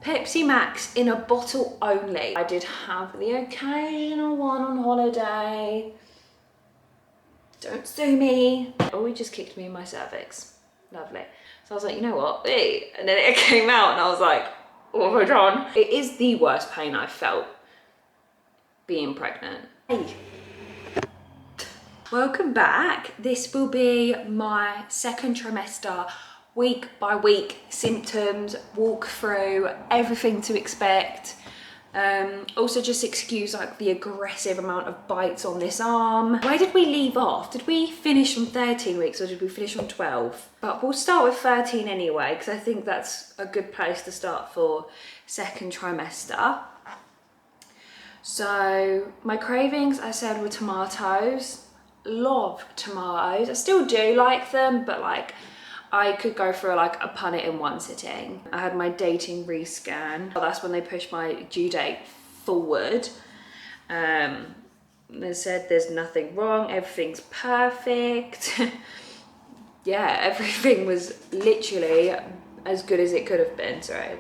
Pepsi Max in a bottle only. I did have the occasional one on holiday. Don't sue me. Oh, he just kicked me in my cervix. Lovely. So I was like, you know what? Hey. And then it came out and I was like, what have I done? It is the worst pain I've felt being pregnant. Hey. Welcome back. This will be my second trimester, week by week symptoms, walk through, everything to expect. Also just excuse like the aggressive amount of bites on this arm. Where did we leave off? Did we finish on 13 weeks or did we finish on 12? But we'll start with 13 anyway, because I think that's a good place to start for second trimester. So my cravings, I said, were tomatoes. Love tomatoes. I still do like them, but like I could go for like a punnet in one sitting. I had my dating rescan. That's when they pushed my due date forward. They said there's nothing wrong, everything's perfect. Yeah, everything was literally as good as it could have been. Sorry,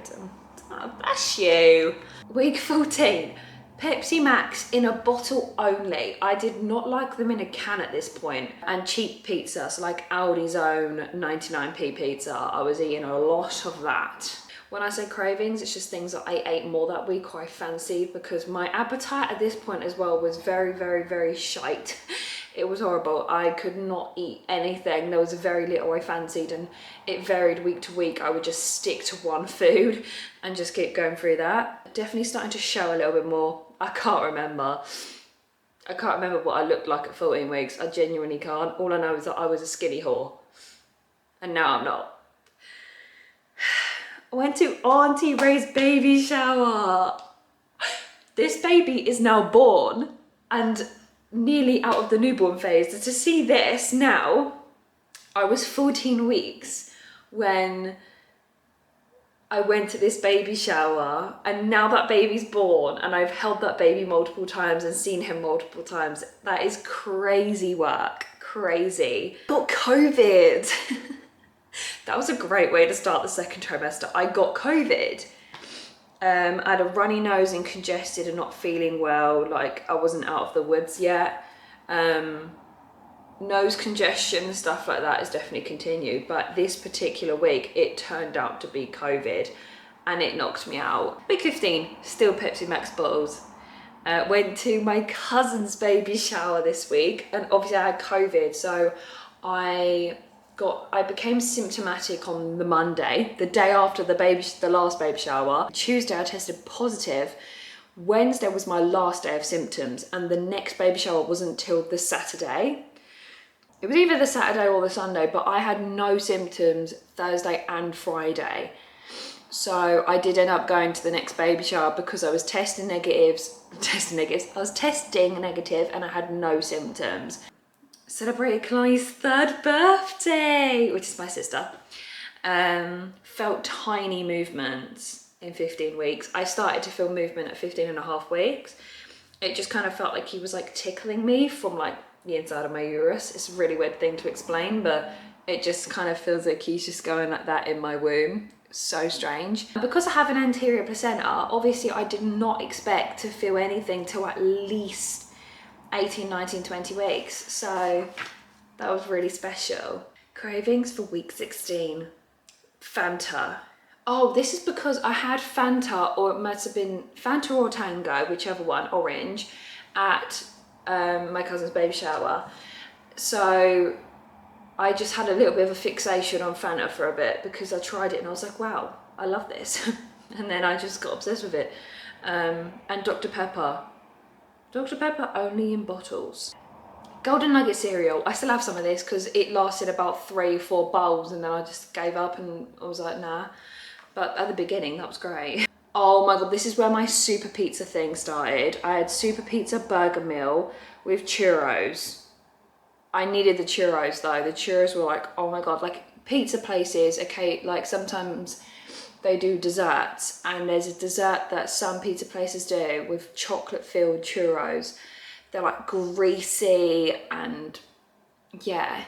oh, bless you. Week 14. Pepsi Max in a bottle only. I did not like them in a can at this point. And cheap pizza, so like Aldi's own 99p pizza. I was eating a lot of that. When I say cravings, it's just things that I ate more that week or I fancied, because my appetite at this point as well was very, very, very shite. It was horrible. I could not eat anything. There was very little I fancied and it varied week to week. I would just stick to one food and just keep going through that. Definitely starting to show a little bit more. I can't remember. I can't remember what I looked like at 14 weeks. I genuinely can't. All I know is that I was a skinny whore. And now I'm not. I went to Auntie Ray's baby shower. This baby is now born and nearly out of the newborn phase. To see this now, I was 14 weeks when I went to this baby shower, and now that baby's born and I've held that baby multiple times and seen him multiple times. That is crazy work, crazy. Got COVID. That was a great way to start the second trimester. I got COVID. I had a runny nose and congested and not feeling well, like I wasn't out of the woods yet. Nose congestion and stuff like that has definitely continued, but this particular week it turned out to be COVID and it knocked me out. Week 15, still Pepsi Max bottles. Went to my cousin's baby shower this week, and obviously I had COVID, so I became symptomatic on the Monday, the day after the last baby shower. Tuesday I tested positive. Wednesday was my last day of symptoms, and the next baby shower wasn't until the Saturday. It was either the Saturday or the Sunday, but I had no symptoms Thursday and Friday. So I did end up going to the next baby shower because I was testing negative and I had no symptoms. Celebrated Kalani's 3rd birthday, which is my sister. Felt tiny movements in 15 weeks. I started to feel movement at 15 and a half weeks. It just kind of felt like he was like tickling me from like the inside of my uterus. It's a really weird thing to explain, but it just kind of feels like he's just going like that in my womb. So strange. Because I have an anterior placenta, obviously I did not expect to feel anything till at least 18, 19, 20 weeks. So that was really special. Cravings for week 16. Fanta. Oh, this is because I had Fanta, or it must have been Fanta or Tango, whichever one, orange, at my cousin's baby shower. So I just had a little bit of a fixation on Fanta for a bit because I tried it and I was like, wow, I love this. And then I just got obsessed with it. And Dr. Pepper. Dr. Pepper only in bottles. Golden Nugget cereal. I still have some of this because it lasted about 3-4 bowls and then I just gave up and I was like, nah. But at the beginning, that was great. Oh my God, this is where my super pizza thing started. I had super pizza burger meal with churros. I needed the churros though. The churros were like, oh my God, like pizza places, okay, like sometimes they do desserts, and there's a dessert that some pizza places do with chocolate filled churros. They're like greasy and yeah,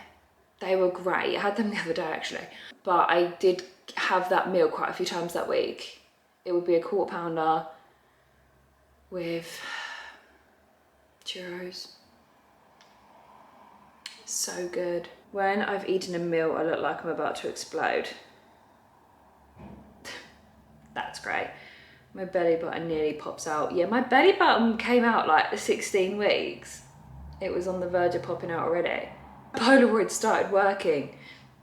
they were great. I had them the other day actually, but I did have that meal quite a few times that week. it would be a quarter pounder with churros. So good. When I've eaten a meal, I look like I'm about to explode. That's great. My belly button nearly pops out. Yeah, my belly button came out like 16 weeks. It was on the verge of popping out already. Polaroid started working.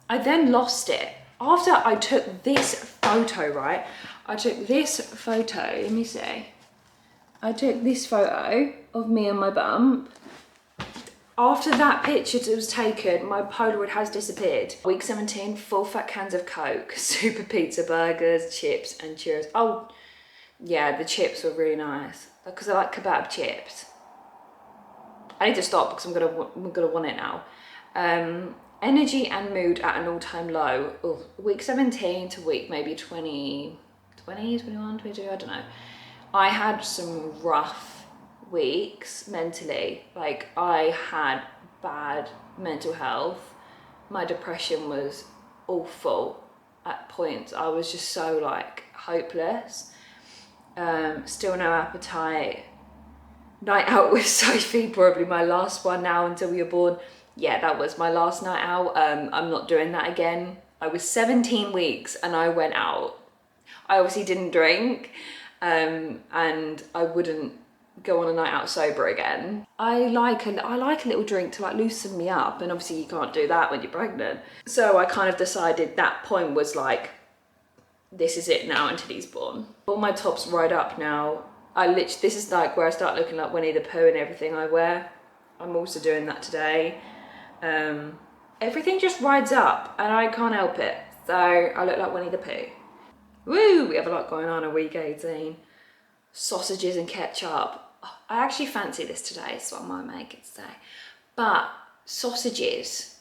I then lost it. After I took this photo, right? I took this photo, let me see. I took this photo of me and my bump. After that picture was taken, my Polaroid has disappeared. Week 17, full fat cans of Coke, super pizza, burgers, chips and churros. Oh, yeah, the chips were really nice because I like kebab chips. I need to stop because I'm gonna want it now. Energy and mood at an all-time low. Ooh, week 17 to week maybe 20, 21, 22, I don't know. I had some rough weeks mentally. Like, I had bad mental health. My depression was awful at points. I was just so like hopeless. Still no appetite. Night out with Sophie, probably my last one now until we were born. Yeah, that was my last night out. I'm not doing that again. I was 17 weeks and I went out. I obviously didn't drink, and I wouldn't go on a night out sober again. I like a little drink to like loosen me up, and obviously you can't do that when you're pregnant. So I kind of decided that point was like, this is it now until he's born. All my tops right up now. This is like where I start looking like Winnie the Pooh in everything I wear. I'm also doing that today. Everything just rides up and I can't help it. So I look like Winnie the Pooh. Woo, we have a lot going on in week 18. Sausages and ketchup. Oh, I actually fancy this today, so I might make it today. But sausages,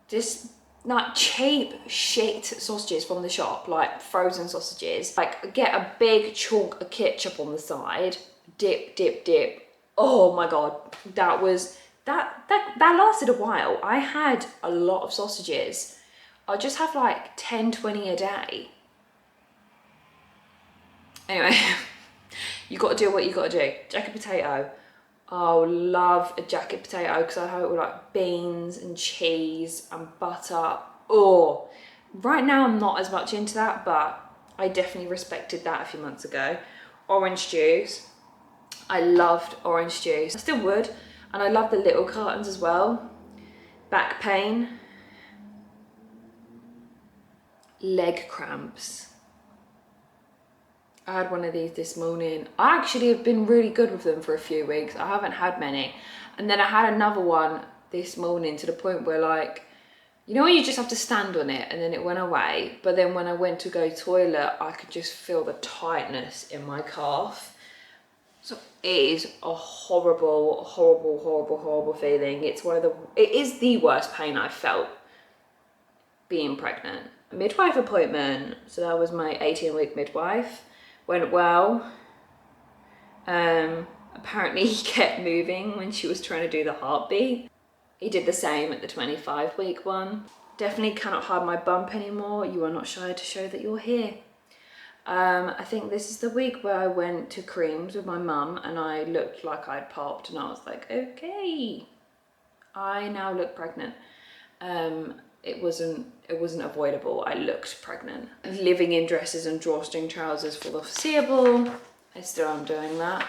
just like cheap shit sausages from the shop, like frozen sausages. Like, get a big chunk of ketchup on the side, dip, dip, dip. Oh my God, that lasted a while. I had a lot of sausages. I just have like 10, 20 a day. Anyway, you got to do what you got to do. Jacket potato. Oh, love a jacket potato because I have it with like beans and cheese and butter. Oh, right now I'm not as much into that, but I definitely respected that a few months ago. Orange juice. I loved orange juice. I still would. And I love the little cartons as well. Back pain. Leg cramps. I had one of these this morning. I actually have been really good with them for a few weeks. I haven't had many. And then I had another one this morning to the point where, like, you know when you just have to stand on it, and then it went away. But then when I went to go toilet, I could just feel the tightness in my calf. So it is a horrible, horrible, horrible, horrible feeling. It is the worst pain I've felt being pregnant. Midwife appointment. So that was my 18-week midwife. Went well. Apparently he kept moving when she was trying to do the heartbeat. He did the same at the 25-week one. Definitely cannot hide my bump anymore. You are not shy to show that you're here. I think this is the week where I went to creams with my mum and I looked like I'd popped, and I was like, okay, I now look pregnant. It wasn't avoidable. I looked pregnant. Living in dresses and drawstring trousers for the foreseeable. I still am doing that.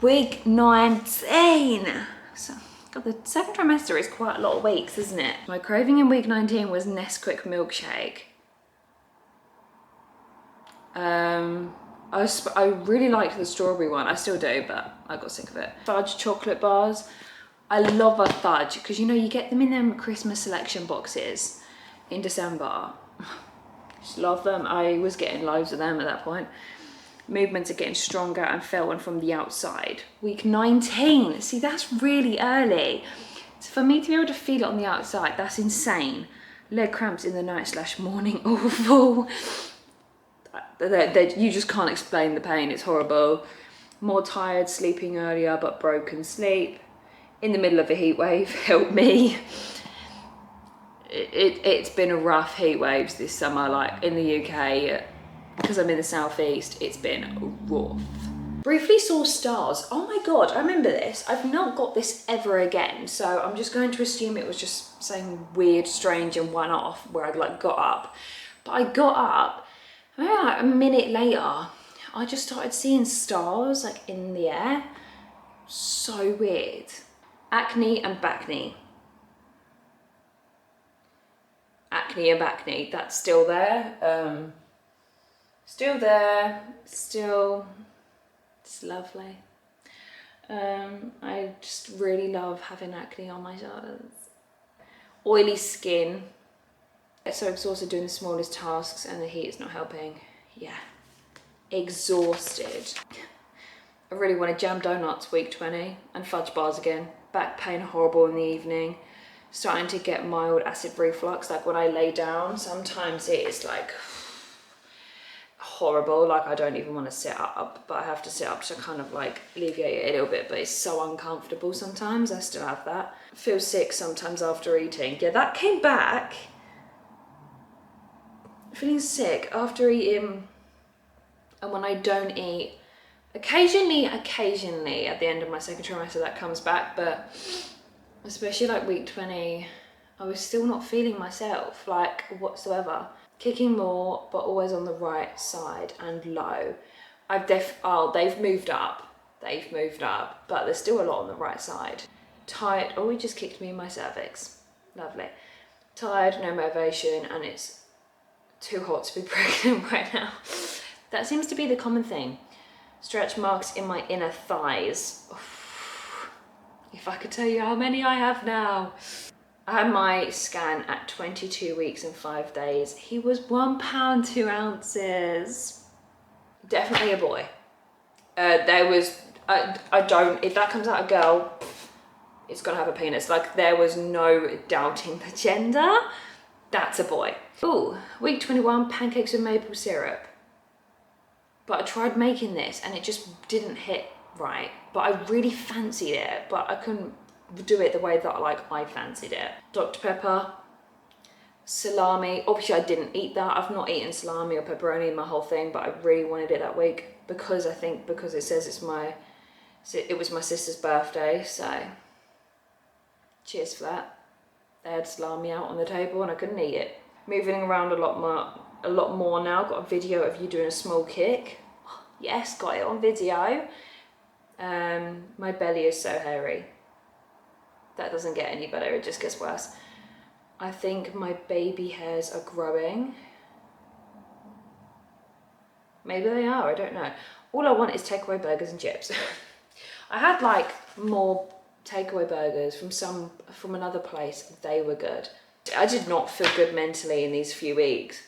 Week 19. So, God, the second trimester is quite a lot of weeks, isn't it? My craving in week 19 was Nesquik milkshake. I really liked the strawberry one. I still do, but I got sick of it. Fudge chocolate bars. I love a fudge because, you know, you get them in them Christmas selection boxes in December. Just love them. I was getting loads of them at that point. Movements are getting stronger and felt from the outside. Week 19. See, that's really early. So for me to be able to feel it on the outside, that's insane. Leg cramps in the night/morning. Awful. You just can't explain the pain. It's horrible. More tired, sleeping earlier, but broken sleep. In the middle of a heat wave. Help me. It's been a rough heat waves this summer. Like in the UK, because I'm in the southeast, it's been rough. Briefly saw stars. Oh my God, I remember this. I've not got this ever again. So I'm just going to assume it was just something weird, strange and one off where I like got up. But I got up, maybe like a minute later, I just started seeing stars like in the air. So weird. Acne and back knee. Acne and back knee, that's still there. Still there, still, it's lovely. I just really love having acne on my shoulders. Oily skin. So exhausted doing the smallest tasks and the heat is not helping. Yeah, exhausted. I really wanted jam donuts week 20 and fudge bars again. Back pain horrible in the evening. Starting to get mild acid reflux, like when I lay down, sometimes it is like horrible, like I don't even want to sit up, but I have to sit up to kind of like alleviate it a little bit, but it's so uncomfortable sometimes. I still have that. I feel sick sometimes after eating. Yeah, that came back. Feeling sick after eating, and when I don't eat, occasionally at the end of my second trimester that comes back, but especially like week 20, I was still not feeling myself, like whatsoever. Kicking more, but always on the right side and low. They've moved up, but there's still a lot on the right side. Tired, he just kicked me in my cervix. Lovely. Tired, no motivation, and it's too hot to be pregnant right now. That seems to be the common thing. Stretch marks in my inner thighs. Oof. If I could tell you how many I have now. I had my scan at 22 weeks and 5 days. He was 1 pound 2 ounces. Definitely a boy. If that comes out a girl, it's gonna have a penis. Like, there was no doubting the gender. That's a boy. Ooh, week 21, pancakes with maple syrup. But I tried making this and it just didn't hit right. But I really fancied it, but I couldn't do it the way that I fancied it. Dr. Pepper, salami. Obviously I didn't eat that. I've not eaten salami or pepperoni in my whole thing, but I really wanted it that week because it says it was my sister's birthday, so cheers for that. They had salami out on the table and I couldn't eat it. Moving around a lot more now. Got a video of you doing a small kick. Yes, got it on video. My belly is so hairy. That doesn't get any better, it just gets worse. I think my baby hairs are growing. Maybe they are, I don't know. All I want is takeaway burgers and chips. I had like more takeaway burgers from another place. They were good. I did not feel good mentally in these few weeks.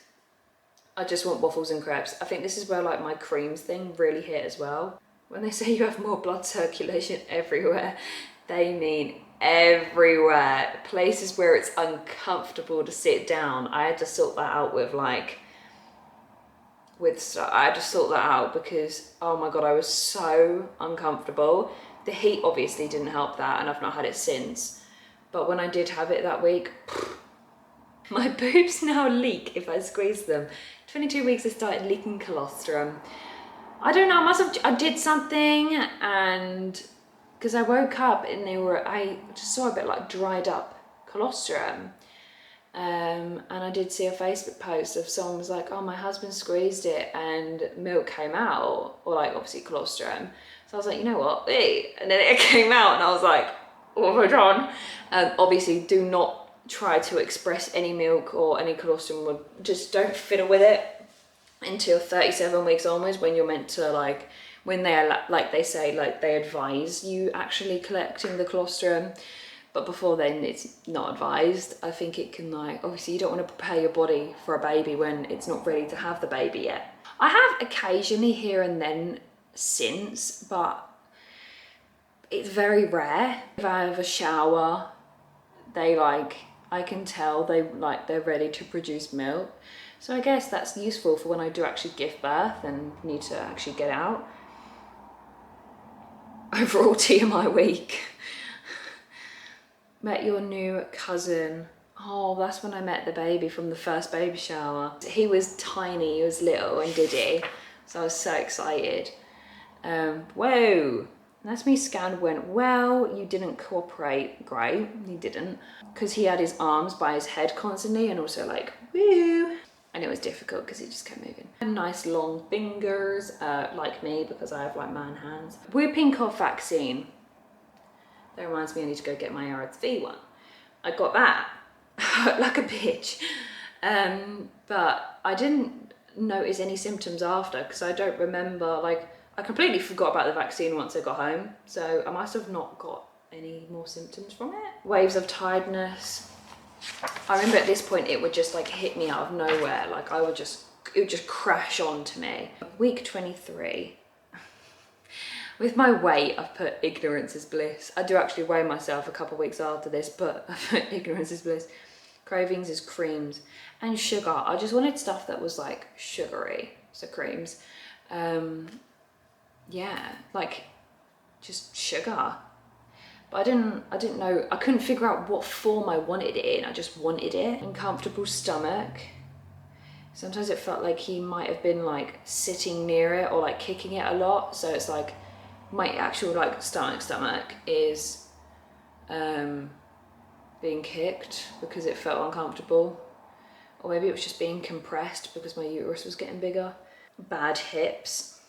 I just want waffles and crepes. I think this is where like my creams thing really hit as well. When they say you have more blood circulation everywhere, they mean everywhere. Places where it's uncomfortable to sit down. I had to sort that out I had to sort that out because, oh my God, I was so uncomfortable. The heat obviously didn't help that, and I've not had it since. But when I did have it that week, my boobs now leak if I squeeze them. 22 weeks I started leaking colostrum. I don't know, I did something, and because I woke up and I just saw a bit like dried up colostrum. And I did see a Facebook post of someone was like, oh, my husband squeezed it and milk came out, or like obviously colostrum. So I was like, you know what, and then it came out and I was like, what have I done? Obviously do not try to express any milk or any colostrum, just don't fiddle with it until 37 weeks onwards, when you're meant to like, when they are like they say, like they advise you actually collecting the colostrum. But before then, it's not advised. I think it can like, obviously you don't want to prepare your body for a baby when it's not ready to have the baby yet. I have occasionally here and then since, but it's very rare. If I have a shower, I can tell they're ready to produce milk. So I guess that's useful for when I do actually give birth and need to actually get out. Overall TMI week. Met your new cousin Oh, that's when I met the baby from the first baby shower. He was tiny, he was little and diddy, so I was so excited. Whoa, anatomy scan went well. You didn't cooperate. Great, you didn't. Because he had his arms by his head constantly and also like, woo. And it was difficult because he just kept moving. Nice long fingers, like me, because I have like man hands. Whooping cough vaccine. That reminds me, I need to go get my RSV one. I got that. Like a bitch. But I didn't notice any symptoms after because I don't remember, like, I completely forgot about the vaccine once I got home. So I must have not got any more symptoms from it. Waves of tiredness. I remember at this point it would just like hit me out of nowhere. Like it would just crash onto me. Week 23. With my weight, I've put ignorance is bliss. I do actually weigh myself a couple of weeks after this, but I put ignorance is bliss. Cravings is creams and sugar. I just wanted stuff that was like sugary, so creams. Yeah, like just sugar. But I didn't know, I couldn't figure out what form I wanted it in. I just wanted it. Uncomfortable stomach. Sometimes it felt like he might have been like sitting near it or like kicking it a lot. So it's like my actual like stomach is being kicked because it felt uncomfortable. Or maybe it was just being compressed because my uterus was getting bigger. Bad hips,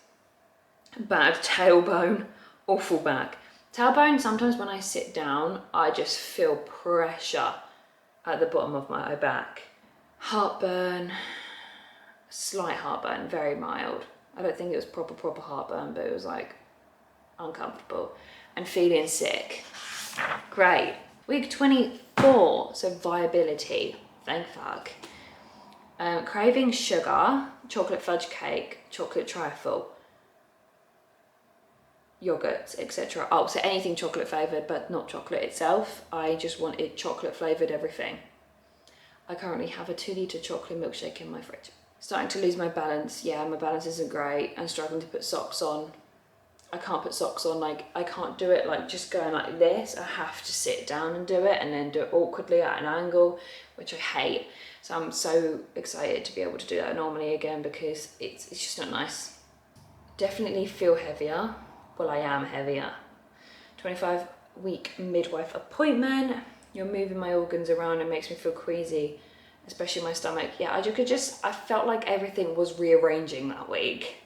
bad tailbone, awful back. Tailbone, sometimes when I sit down, I just feel pressure at the bottom of my back. Heartburn, slight heartburn, very mild. I don't think it was proper heartburn, but it was like uncomfortable and feeling sick. Great. Week 24, so viability, thank fuck. Craving sugar, chocolate fudge cake, chocolate trifle, yogurts, etc. Oh, so anything chocolate flavoured, but not chocolate itself. I just wanted chocolate flavoured everything. I currently have a 2-litre chocolate milkshake in my fridge. Starting to lose my balance. Yeah, my balance isn't great. I'm struggling to put socks on. I can't put socks on, like, I can't do it like just going like this. I have to sit down and do it and then do it awkwardly at an angle, which I hate. So I'm so excited to be able to do that normally again because it's just not nice. Definitely feel heavier. Well, I am heavier. 25-week midwife appointment. You're moving my organs around. It makes me feel queasy, especially my stomach. Yeah, I felt like everything was rearranging that week.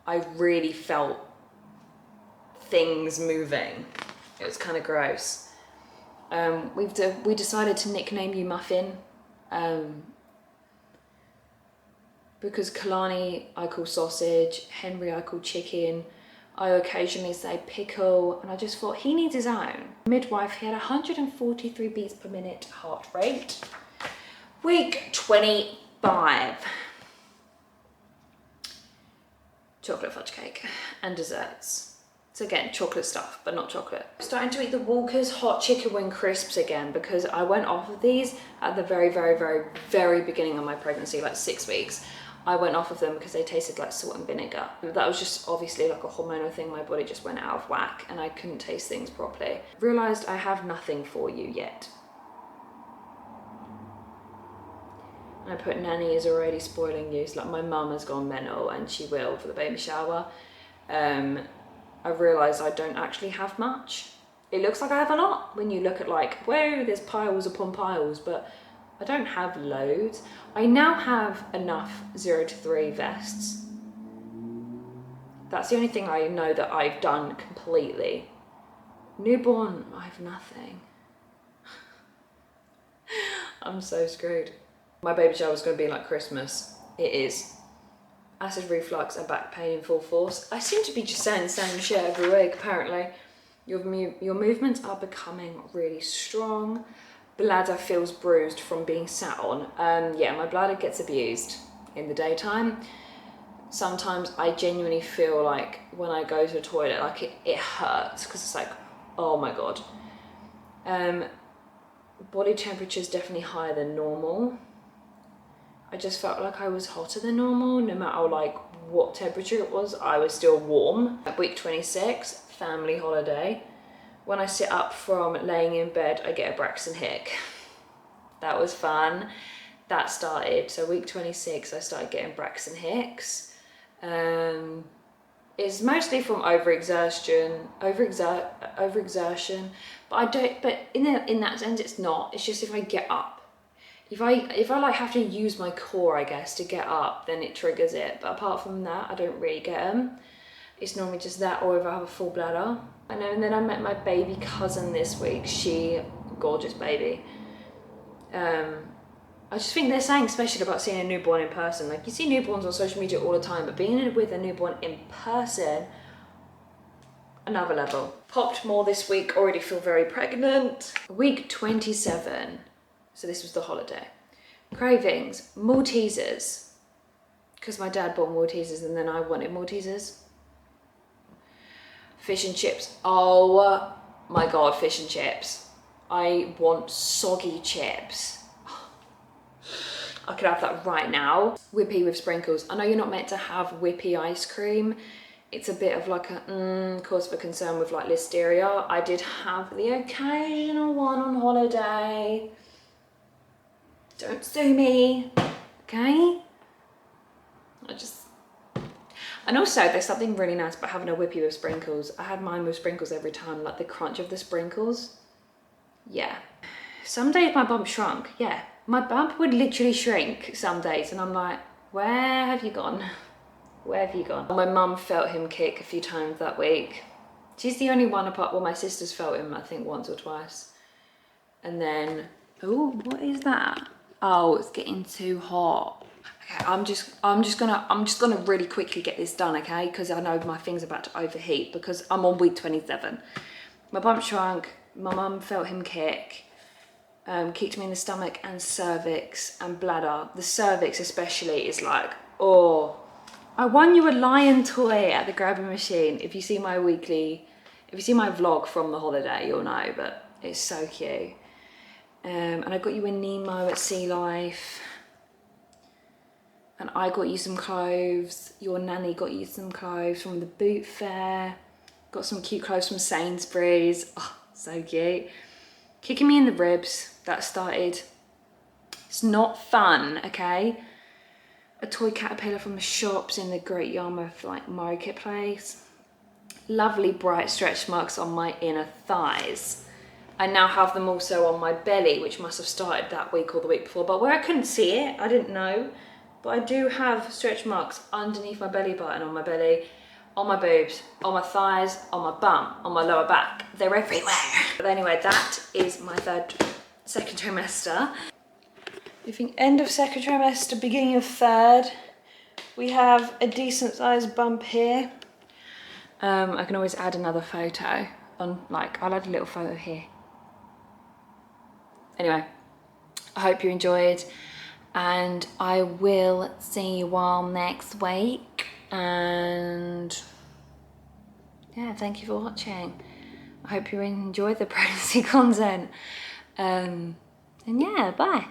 I really felt things moving. It was kind of gross. We decided to nickname you Muffin because Kalani I call sausage, Henry I call chicken, I occasionally say pickle, and I just thought he needs his own. Midwife, he had 143 beats per minute heart rate. Week 25. Chocolate fudge cake and desserts. So again, chocolate stuff, but not chocolate. I'm starting to eat the Walker's hot chicken wing crisps again because I went off of these at the very beginning of my pregnancy, like 6 weeks. I went off of them because they tasted like salt and vinegar. That was just obviously like a hormonal thing. My body just went out of whack and I couldn't taste things properly. Realised I have nothing for you yet. And I put nanny is already spoiling you. So like my mum has gone mental and she will for the baby shower. I've realised I don't actually have much. It looks like I have a lot when you look at like, whoa, there's piles upon piles, but I don't have loads. I now have enough 0 to 3 vests. That's the only thing I know that I've done completely. Newborn, I have nothing. I'm so screwed. My baby shower was going to be like Christmas. It is. Acid reflux and back pain in full force. I seem to be just saying the same shit every week, apparently. Your movements are becoming really strong. Bladder feels bruised from being sat on. Yeah, my bladder gets abused in the daytime. Sometimes I genuinely feel like when I go to the toilet, like it hurts because it's like, oh my God. Body temperature is definitely higher than normal. I just felt like I was hotter than normal, no matter like what temperature it was, I was still warm. At week 26, family holiday. When I sit up from laying in bed, I get a Braxton Hick. that was fun. That started, so week 26, I started getting Braxton Hicks. It's mostly from overexertion, but in that sense, it's not. It's just if I get up. If I like have to use my core, I guess, to get up, then it triggers it. But apart from that, I don't really get them. It's normally just that, or if I have a full bladder. I know. And then I met my baby cousin this week. Gorgeous baby. I just think there's something special about seeing a newborn in person. Like, you see newborns on social media all the time, but being with a newborn in person, another level. Popped more this week, already feel very pregnant. Week 27. So this was the holiday. Cravings, Maltesers. Because my dad bought Maltesers and then I wanted Maltesers. Fish and chips. Oh my God, fish and chips. I want soggy chips. I could have that right now. Whippy with sprinkles. I know you're not meant to have whippy ice cream. It's a bit of like a cause for concern with like listeria. I did have the occasional one on holiday. Don't sue me, okay? And also there's something really nice about having a whippy with sprinkles. I had mine with sprinkles every time, like the crunch of the sprinkles. Yeah. Some days my bump shrunk, yeah. My bump would literally shrink some days and I'm like, where have you gone? Where have you gone? My mum felt him kick a few times that week. She's the only one apart, well, my sister's felt him, I think, once or twice. And then, oh, what is that? Oh, it's getting too hot. Okay, I'm just gonna really quickly get this done, okay? Because I know my thing's about to overheat because I'm on week 27. My bump shrunk, my mum felt him kick. Kicked me in the stomach and cervix and bladder. The cervix especially is like, oh. I won you a lion toy at the grabbing machine. If you see my vlog from the holiday, you'll know, but it's so cute. And I got you a Nemo at Sea Life. And I got you some clothes. Your nanny got you some clothes from the boot fair. Got some cute clothes from Sainsbury's. Oh, so cute. Kicking me in the ribs, that started. It's not fun, okay? A toy caterpillar from the shops in the Great Yarmouth marketplace. Lovely bright stretch marks on my inner thighs. I now have them also on my belly, which must have started that week or the week before, but where I couldn't see it, I didn't know. But I do have stretch marks underneath my belly button, on my belly, on my boobs, on my thighs, on my bum, on my lower back. They're everywhere. But anyway, that is my second trimester. I think end of second trimester, beginning of third. We have a decent sized bump here. I can always add another photo on, I'll add a little photo here. Anyway, I hope you enjoyed and I will see you all next week. And yeah, thank you for watching. I hope you enjoyed the pregnancy content. And yeah, bye.